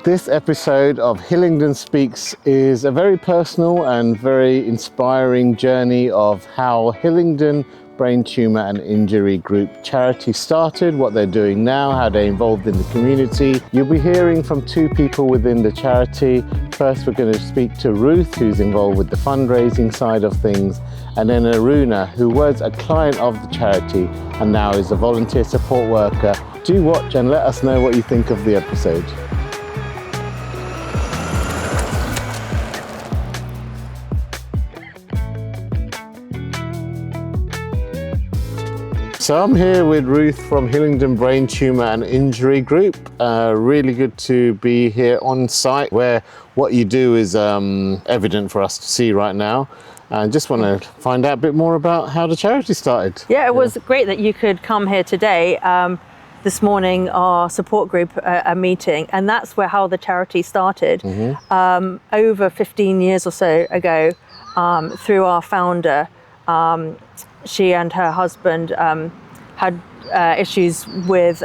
This episode of Hillingdon Speaks is a very personal and very inspiring journey of how Hillingdon Brain Tumor and Injury Group charity started, what they're doing now, how they're involved in the community. You'll be hearing from two people within the charity. First, we're going to speak to Ruth, who's involved with the fundraising side of things, and then Aruna, who was a client of the charity and now is a volunteer support worker. Do watch and let us know what you think of the episode. So I'm here with Ruth from Hillingdon Brain Tumor and Injury Group. Really good to be here on site where what you do is evident for us to see right now. And just want to find out a bit more about how the charity started. Yeah, it was great that you could come here today. This morning, our support group a meeting, and that's how the charity started. Over 15 years or so ago, through our founder. She and her husband had issues with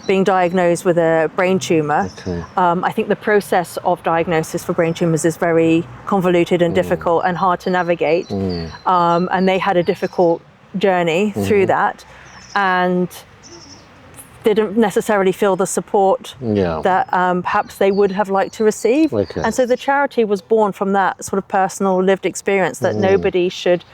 being diagnosed with a brain tumor. I think the process of diagnosis for brain tumors is very convoluted and difficult and hard to navigate. And they had a difficult journey through that and didn't necessarily feel the support that perhaps they would have liked to receive. And so the charity was born from that sort of personal lived experience that nobody should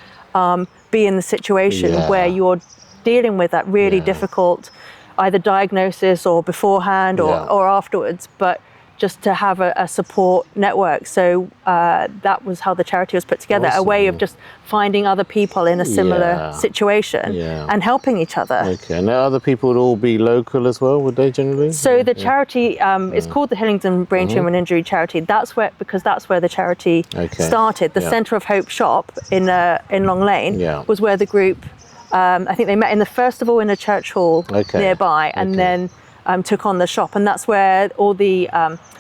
be in the situation where you're dealing with that really difficult either diagnosis or beforehand or afterwards, but just to have a support network. So that was how the charity was put together, a way of just finding other people in a similar situation and helping each other. And the other people would all be local as well, would they generally? So the charity is called the Hillingdon Brain Tumor and Injury Charity. That's where the charity started. The Centre of Hope shop in Long Lane was where the group, I think they met in the first of all in a church hall nearby, and then took on the shop, and that's where all the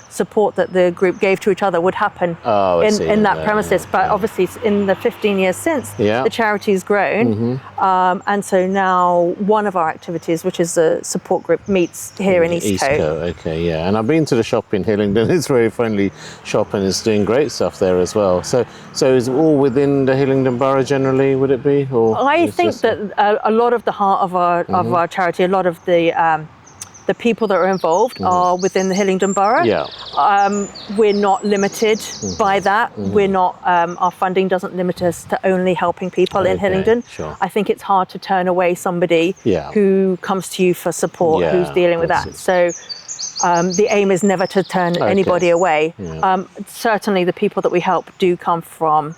support that the group gave to each other would happen in that premises. But obviously in the 15 years since, the charity's grown, and so now one of our activities, which is the support group, meets here in Eastcote. And I've been to the shop in Hillingdon. It's a very friendly shop and it's doing great stuff there as well. So is it all within the Hillingdon borough generally, would it be? Or I think that a lot of the heart of our charity, a lot of the people that are involved are within the Hillingdon borough. We're not limited by that. We're not, our funding doesn't limit us to only helping people in Hillingdon. I think it's hard to turn away somebody who comes to you for support, who's dealing with that. So the aim is never to turn anybody away. Certainly the people that we help do come from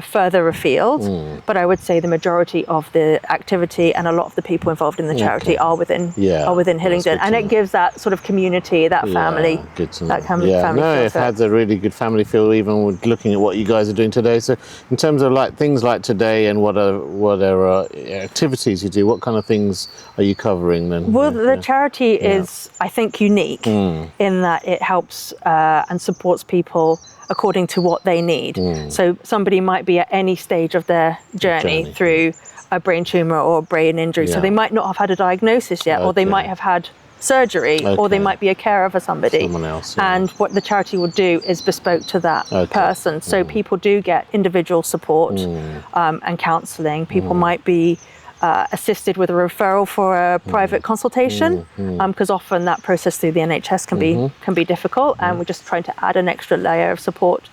further afield, but I would say the majority of the activity and a lot of the people involved in the charity are within Hillingdon, and it gives that sort of community, that family, that family feel. It has a really good family feel, even with looking at what you guys are doing today. So in terms of like things like today and what are activities you do, what kind of things are you covering then? Well, the charity is, I think, unique in that it helps and supports people according to what they need. So somebody might be at any stage of their journey through a brain tumor or a brain injury. So they might not have had a diagnosis yet, or they might have had surgery, or they might be a carer for someone else. And what the charity will do is bespoke to that person. So people do get individual support and counselling. People might be assisted with a referral for a private consultation, because often that process through the NHS can be difficult, and we're just trying to add an extra layer of support.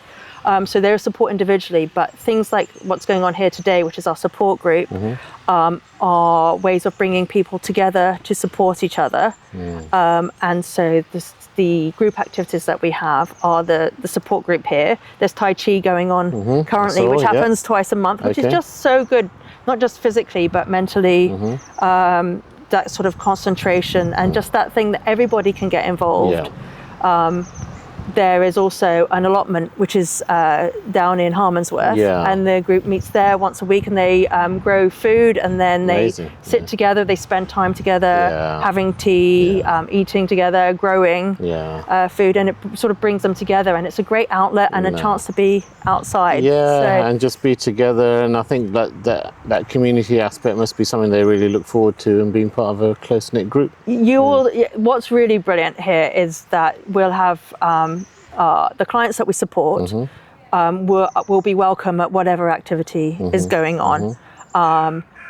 So there's support individually, but things like what's going on here today, which is our support group, are ways of bringing people together to support each other. And so the group activities that we have are the support group here. There's Tai Chi going on currently, which happens twice a month, which is just so good. Not just physically, but mentally, that sort of concentration and just that thing that everybody can get involved. there is also an allotment which is down in Harmondsworth, and the group meets there once a week, and they grow food, and then they sit together, they spend time together, having tea, eating together, growing food, and it sort of brings them together, and it's a great outlet and a chance to be outside. And just be together, and I think that community aspect must be something they really look forward to, and being part of a close-knit group. What's really brilliant here is that we'll have the clients that we support will be welcome at whatever activity is going on.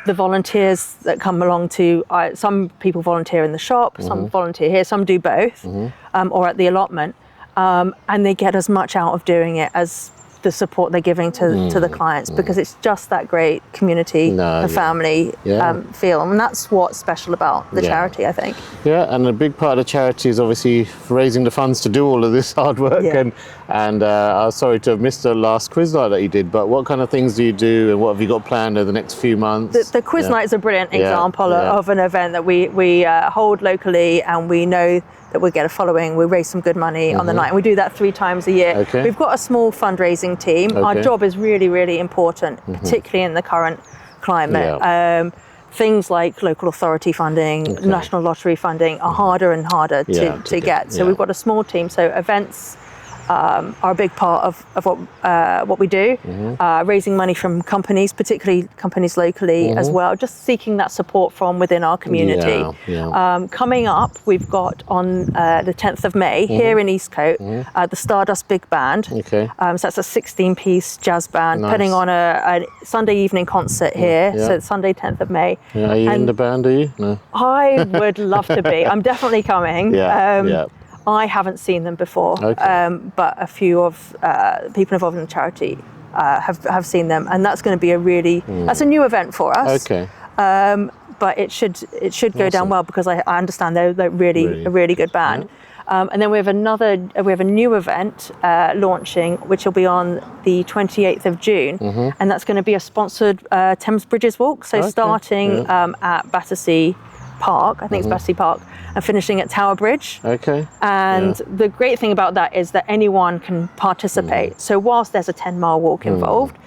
The volunteers that come along to, some people volunteer in the shop, some volunteer here, some do both, or at the allotment, and they get as much out of doing it as the support they're giving to the clients, because it's just that great community and family feel, and that's what's special about the charity, I think. And a big part of the charity is obviously raising the funds to do all of this hard work. And I was sorry to have missed the last quiz night that you did, but what kind of things do you do, and what have you got planned over the next few months? The quiz night is a brilliant example of an event that we hold locally, and we know that we get a following. We raise some good money on the night, and we do that 3 times a year. We've got a small fundraising team. Our job is really, really important, particularly in the current climate. Things like local authority funding, national lottery funding are harder and harder to get. So we've got a small team. So events are a big part of what we do, raising money from companies, particularly companies locally as well, just seeking that support from within our community. Coming up, we've got on the 10th of May here in Eastcote, the Stardust Big Band. So that's a 16-piece jazz band, putting on a Sunday evening concert here, so Sunday 10th of May. Are you in the band, are you? No. I would love to be. I'm definitely coming. I haven't seen them before, but a few of people involved in the charity have seen them, and that's going to be a really that's a new event for us. But it should go down well, because I understand they're really a really good band. And then we have a new event launching, which will be on the 28th of June, and that's going to be a sponsored Thames Bridges walk. So starting at Battersea Park, I think it's Battersea Park, and finishing at Tower Bridge. And the great thing about that is that anyone can participate. So whilst there's a 10-mile walk involved,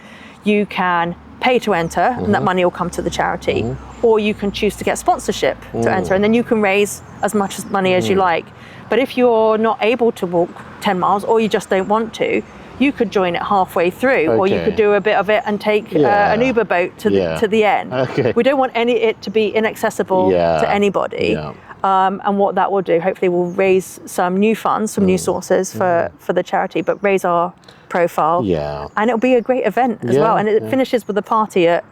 you can pay to enter, and that money will come to the charity, or you can choose to get sponsorship to enter, and then you can raise as much money as you like. But if you're not able to walk 10 miles, or you just don't want to, you could join it halfway through, or you could do a bit of it and take an Uber boat to the end. We don't want it to be inaccessible to anybody. And what that will do, hopefully, will raise some new funds, some new sources for the charity, but raise our profile. And it'll be a great event as well. And it finishes with a party at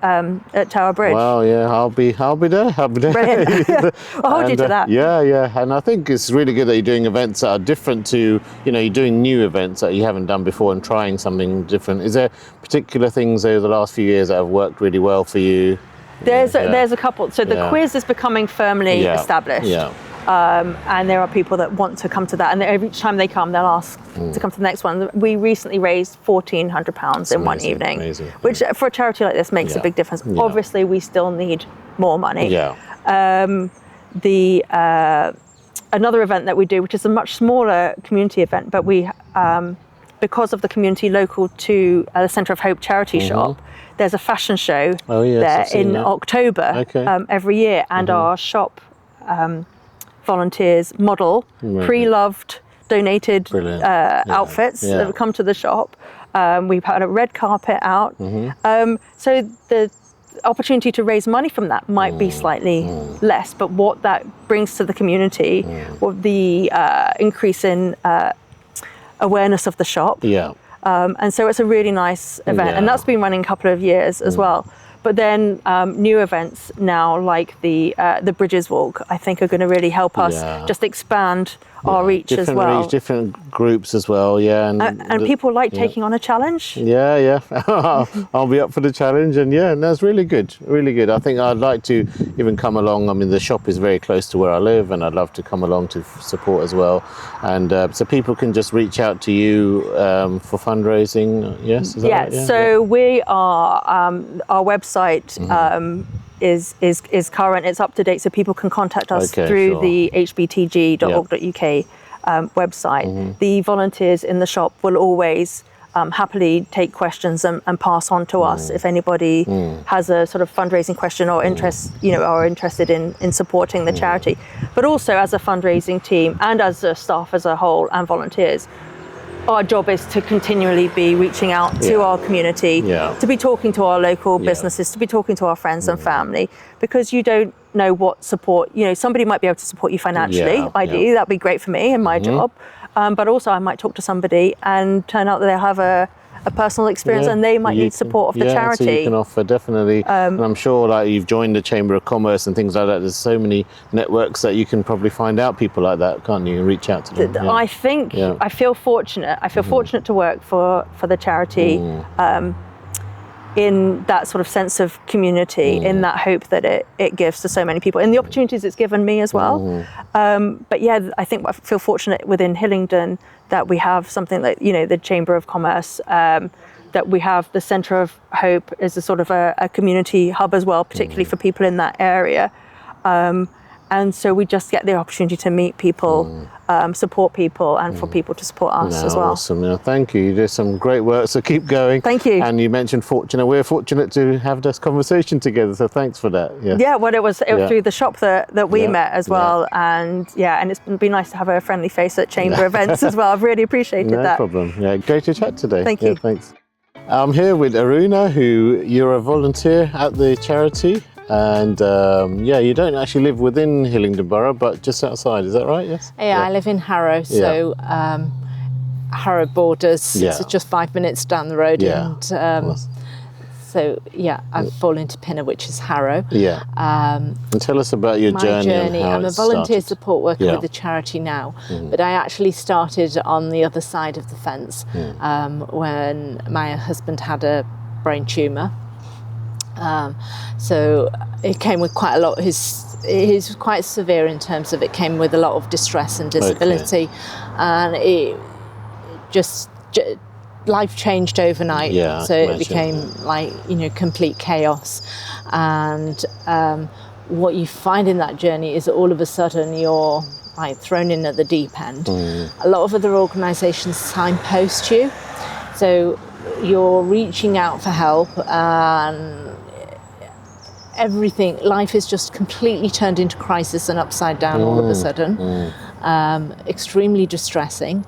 Tower Bridge. Well, I'll be there. Brilliant. I'll hold you to that. And I think it's really good that you're doing events that are different to, you're doing new events that you haven't done before and trying something different. Is there particular things over the last few years that have worked really well for you? There's a couple. So the quiz is becoming firmly established. And there are people that want to come to that, and each time they come, they'll ask to come to the next one. We recently raised £1,400 in one evening, which for a charity like this makes a big difference. Obviously, we still need more money. Another event that we do, which is a much smaller community event, but we because of the community local to the Centre of Hope charity shop, there's a fashion show there in October every year, and our shop volunteers model pre-loved donated outfits that come to the shop. We've had a red carpet out, so the opportunity to raise money from that might be slightly less, but what that brings to the community, the increase in awareness of the shop, and so it's a really nice event, and that's been running a couple of years as well. But then new events now, like the Bridges Walk, I think are going to really help us just expand our reach as well. Different groups as well, and people like taking on a challenge. I'll be up for the challenge, and that's really good, really good. I think I'd like to even come along. I mean, the shop is very close to where I live, and I'd love to come along to support as well. And so people can just reach out to you for fundraising. Yes. Is that right? So we are our website is current, it's up to date, so people can contact us through the hbtg.org.uk website, the volunteers in the shop will always happily take questions and pass on to us if anybody has a sort of fundraising question or interest, are interested in supporting the charity. But also as a fundraising team and as a staff as a whole and volunteers, our job is to continually be reaching out to our community, to be talking to our local businesses, to be talking to our friends and family, because you don't know what support, somebody might be able to support you financially. Ideally, that'd be great for me and my job. But also I might talk to somebody and turn out that they have a personal experience and they might need support of the charity. So you can offer, definitely. And I'm sure like you've joined the Chamber of Commerce and things like that. There's so many networks that you can probably find out people like that, can't you? Reach out to them. I think I feel fortunate. I feel fortunate to work for the charity in that sort of sense of community, in that hope that it gives to so many people, and the opportunities it's given me as well. But yeah, I think I feel fortunate within Hillingdon that we have something like, the Chamber of Commerce, that we have the Centre of Hope as a sort of a community hub as well, particularly for people in that area. And so we just get the opportunity to meet people, support people, and for people to support us as well. Awesome. Thank you. You did some great work, so keep going. Thank you. And you mentioned fortunate. We're fortunate to have this conversation together, so thanks for that. Yeah, well, it was through the shop that we met as well. And it's been nice to have a friendly face at Chamber events as well. I've really appreciated that. No problem. Yeah, great to chat today. Thank you. Thanks. I'm here with Aruna, who you're a volunteer at the charity. And you don't actually live within Hillingdon Borough, but just outside, is that right? Yes? Yeah, I live in Harrow, so Harrow borders, it's just 5 minutes down the road. And I fall into Pinner, which is Harrow. And tell us about your journey. I'm a volunteer support worker with the charity now, but I actually started on the other side of the fence when my husband had a brain tumour. So it came with quite a lot. He's quite severe in terms of it came with a lot of distress and disability, and it just life changed overnight. So it became like complete chaos. And what you find in that journey is that all of a sudden you're like thrown in at the deep end. A lot of other organisations signpost you, so you're reaching out for help, and life is just completely turned into crisis and upside down all of a sudden. Extremely distressing.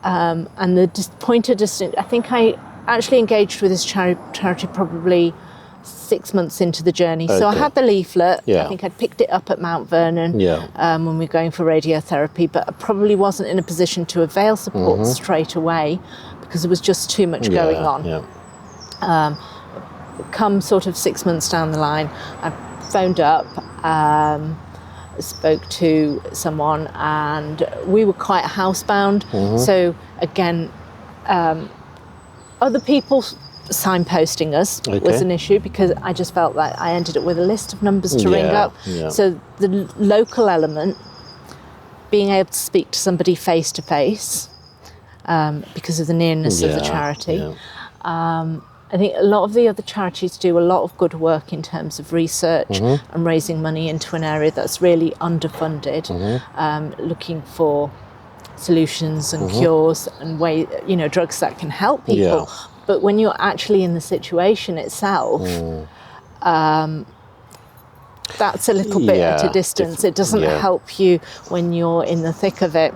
And the point of distance, I think I actually engaged with this charity probably 6 months into the journey. So I had the leaflet. I think I'd picked it up at Mount Vernon when we were going for radiotherapy, but I probably wasn't in a position to avail support straight away because there was just too much going on. Come sort of 6 months down the line, I phoned up, spoke to someone, and we were quite housebound. So again, other people signposting us was an issue, because I just felt like I ended up with a list of numbers to ring up. So the local element, being able to speak to somebody face to face, because of the nearness of the charity. I think a lot of the other charities do a lot of good work in terms of research and raising money into an area that's really underfunded, looking for solutions and cures and drugs that can help people. But when you're actually in the situation itself, that's a little bit at a distance. It doesn't help you when you're in the thick of it.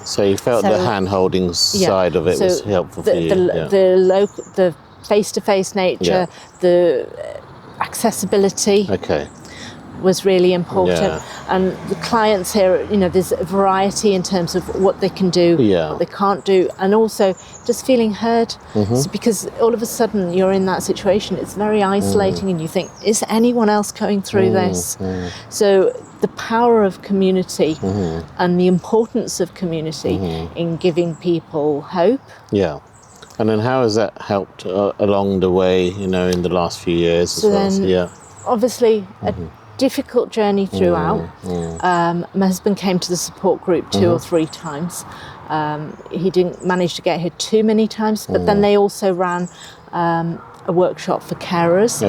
So you felt the hand-holding side of it was helpful for you. The face-to-face nature, the accessibility was really important. And the clients here, there's a variety in terms of what they can do, what they can't do, and also just feeling heard. So because all of a sudden you're in that situation, it's very isolating, and you think, is anyone else going through this? So the power of community and the importance of community in giving people hope. And then how has that helped along the way, in the last few years? So then, obviously, a difficult journey throughout. My husband came to the support group 2 or 3 times. He didn't manage to get here too many times, but then they also ran a workshop for carers.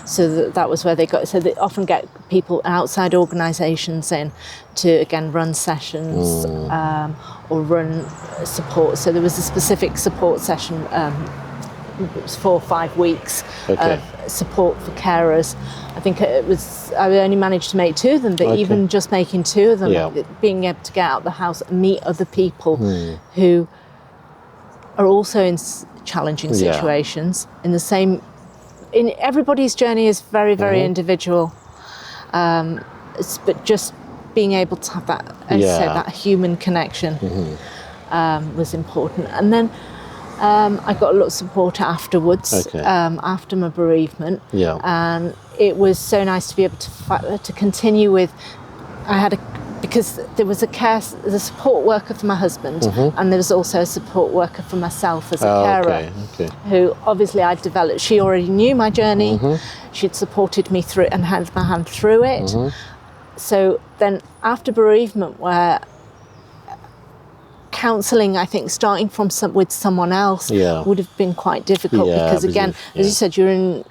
So that was where they got. So they often get people, outside organisations in to again run sessions or run support. So there was a specific support session. It was 4 or 5 weeks of support for carers. I think I only managed to make 2 of them, but even just making 2 of them, being able to get out of the house and meet other people who are also in challenging situations in everybody's journey is very, very individual. But just being able to have that, as you said, that human connection was important. And then I got a lot of support afterwards, after my bereavement. And it was so nice to be able to continue with. Because there was the support worker for my husband, and there was also a support worker for myself as a carer, who obviously I'd developed. She already knew my journey. She'd supported me through and had my hand through it. So then after bereavement, where counselling, I think, starting from with someone else would have been quite difficult because, again, as you said, you're in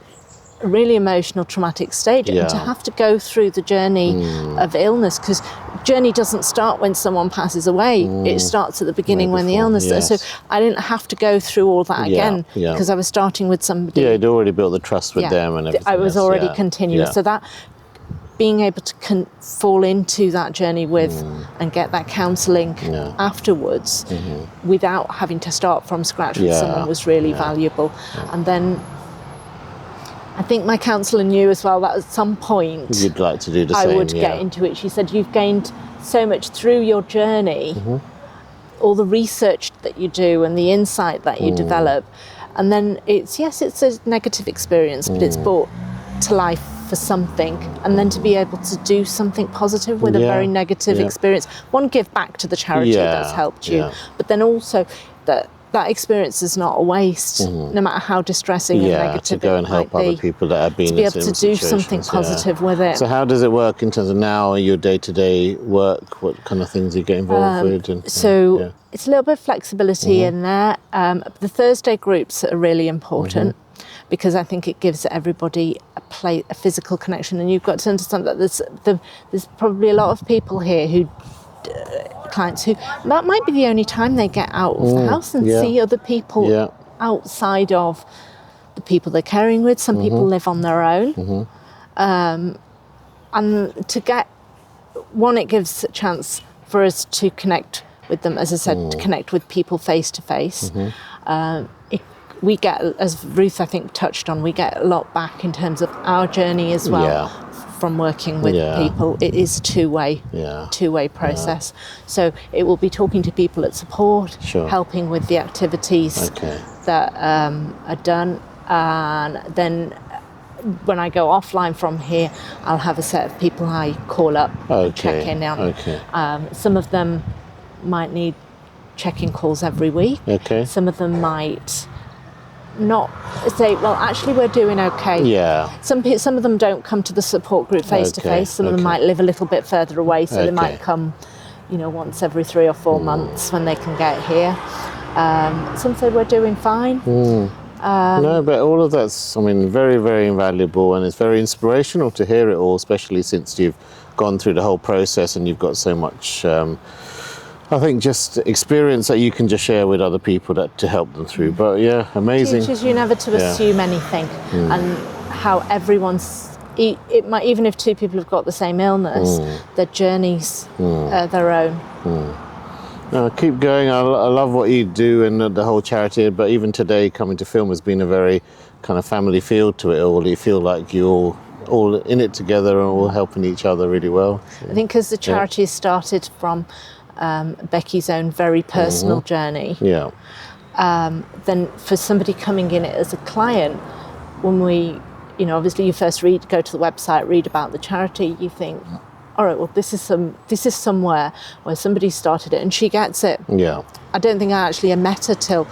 a really emotional, traumatic stage, and to have to go through the journey of illness, because journey doesn't start when someone passes away. It starts at the beginning when the illness. So I didn't have to go through all that again because I was starting with somebody. Yeah, you'd already built the trust with them and everything. I was already continuous. So that being able to fall into that journey with and get that counselling afterwards without having to start from scratch with someone was really valuable. And then I think my counsellor knew as well that at some point you'd like to do the same. I would get into it. She said, you've gained so much through your journey, all the research that you do and the insight that you develop. And then it's a negative experience, but it's brought to life for something, and then to be able to do something positive with a very negative experience. One, give back to the charity that's helped you, but then also that experience is not a waste, no matter how distressing and negative to go and help other people that have been in similar situations. To be able to do something positive with it. So how does it work in terms of now your day-to-day work? What kind of things you get involved with? It's a little bit of flexibility in there. The Thursday groups are really important because I think it gives everybody a physical connection, and you've got to understand that there's probably a lot of people here who clients who that might be the only time they get out of the house and see other people outside of the people they're caring with. Some people live on their own, and to get it gives a chance for us to connect with them, as I said, to connect with people face to face. We get, as Ruth I think touched on, we get a lot back in terms of our journey as well from working with people. It is a two-way process. So it will be talking to people at support, helping with the activities that are done, and then when I go offline from here, I'll have a set of people I call up and check in on. Some of them might need check-in calls every week. Some of them might not say, well, actually we're doing okay. Some of them don't come to the support group face to face. Some of them might live a little bit further away, so they might come, once every 3 or 4 months when they can get here. Some say we're doing fine. No, but all of that's, very, very invaluable, and it's very inspirational to hear it all, especially since you've gone through the whole process and you've got so much I think just experience that you can just share with other people to help them through. But amazing. It teaches you never to assume anything, and how everyone's, even if 2 people have got the same illness, their journeys are their own. No, keep going. I love what you do and the whole charity, but even today coming to film has been a very kind of family feel to it all. You feel like you're all in it together and all helping each other really well. I think because the charity started from Becky's own very personal journey. Then for somebody coming in as a client, when we, obviously you first go to the website, read about the charity, you think, all right, well, this is somewhere where somebody started it and she gets it. I don't think I actually met her till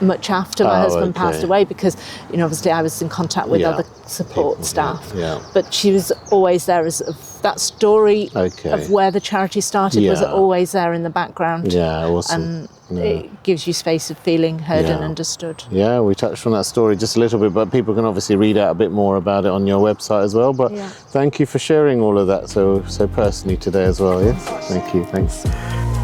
much after my husband passed away, because obviously I was in contact with other support staff, but she was always there as that story of where the charity started was always there in the background. Awesome. And it gives you space of feeling heard and understood. Yeah, we touched on that story just a little bit, but people can obviously read out a bit more about it on your website as well. But thank you for sharing all of that so personally today as well. Yes, thank you. Thanks.